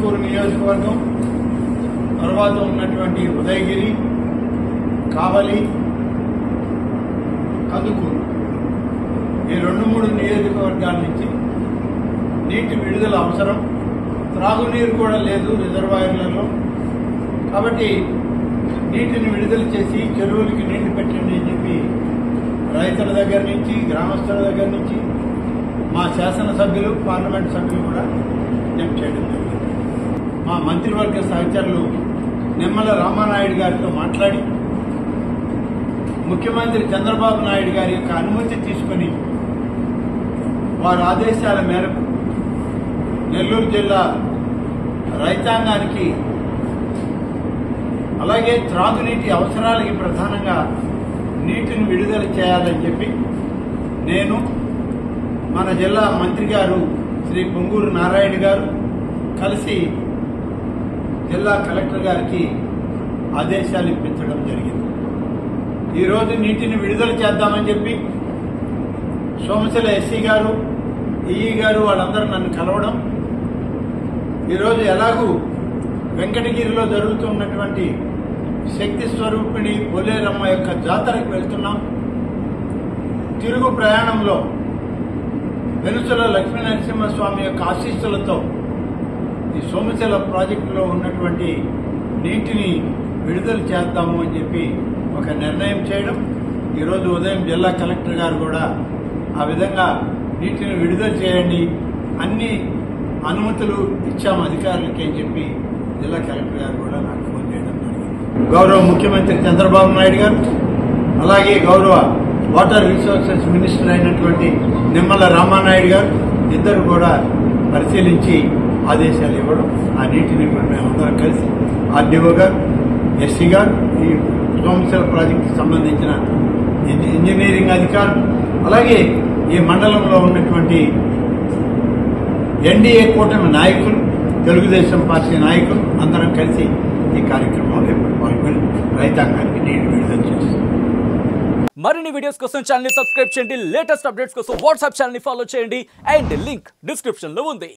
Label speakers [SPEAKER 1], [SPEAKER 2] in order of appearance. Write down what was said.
[SPEAKER 1] ఆత్మకూరు నియోజకవర్గం తర్వాత ఉన్నటువంటి ఉదయగిరి, కావలి, కందుకూరు ఈ 2-3 నియోజకవర్గాల నుంచి నీటి విడుదల అవసరం. త్రాగునీరు కూడా లేదు రిజర్వాయర్లలో. కాబట్టి నీటిని విడుదల చేసి చెరువులకి నీళ్లు పెట్టండి అని చెప్పి రైతుల దగ్గర నుంచి, గ్రామస్తుల దగ్గర నుంచి మా శాసనసభ్యులు, పార్లమెంట్ సభ్యులు కూడా విజ్ఞప్తి చేయడం జరిగింది. మా మంత్రివర్గ సహచరులు నిమ్మల రామానాయుడు గారితో మాట్లాడి ముఖ్యమంత్రి చంద్రబాబు నాయుడు గారి యొక్క అనుమతి తీసుకుని వారి ఆదేశాల మేరకు నెల్లూరు జిల్లా రైతాంగానికి అలాగే త్రాగునీటి అవసరాలకి ప్రధానంగా నీటిని విడుదల చేయాలని చెప్పి నేను, మన జిల్లా మంత్రి గారు శ్రీ పొంగూరు నారాయణ గారు కలిసి జిల్లా కలెక్టర్ గారికి ఆదేశాలు ఇప్పించడం జరిగింది. ఈరోజు నీటిని విడుదల చేద్దామని చెప్పి సోమశిల ఎస్సీ గారు, ఈఈ గారు వాళ్ళందరూ నన్ను కలవడం, ఈరోజు ఎలాగూ వెంకటగిరిలో జరుగుతున్నటువంటి శక్తి స్వరూపిణి పోలేరమ్మ యొక్క జాతరకు వెళ్తున్నాం. తిరుగు ప్రయాణంలో వెనుసల లక్ష్మీ నరసింహస్వామి యొక్క ఆశీస్సులతో ఈ సోమశిల ప్రాజెక్టులో ఉన్నటువంటి నీటిని విడుదల చేద్దాము అని చెప్పి ఒక నిర్ణయం చేయడం. ఈరోజు ఉదయం జిల్లా కలెక్టర్ గారు కూడా ఆ విధంగా నీటిని విడుదల చేయండి, అన్ని అనుమతులు ఇచ్చాము అధికారులకి అని చెప్పి జిల్లా కలెక్టర్ గారు కూడా నాకు ఫోన్ చేయడం జరిగింది. గౌరవ ముఖ్యమంత్రి చంద్రబాబు నాయుడు గారు అలాగే గౌరవ వాటర్ రిసోర్సెస్ మినిస్టర్ అయినటువంటి నిమ్మల రామానాయుడు గారు ఇద్దరు కూడా పరిశీలించి ఆదేశాలు ఇవ్వడం, ఆ నీటిని మేమందరం కలిసి ఆర్డీఓ గారు, ఎస్సీ గారు, ఈ సోమశిల ప్రాజెక్టుకి సంబంధించిన ఇంజనీరింగ్ అధికారులు, అలాగే ఈ మండలంలో ఉన్నటువంటి ఎన్డీఏ కూటమి నాయకులు, తెలుగుదేశం పార్టీ నాయకులు అందరం కలిసి ఈ కార్యక్రమంలో పాల్గొని రైతాంగానికి నీరు విడుదల చేస్తారు.
[SPEAKER 2] మరిన్ని వీడియోస్ కోసం ఛానల్ ని సబ్స్క్రైబ్ చేయండి. లేటెస్ట్ అప్డేట్స్ కోసం వాట్సాప్ ఛానల్ ని ఫాలో చేయండి. అండ్ లింక్ డిస్క్రిప్షన్ లో ఉంది.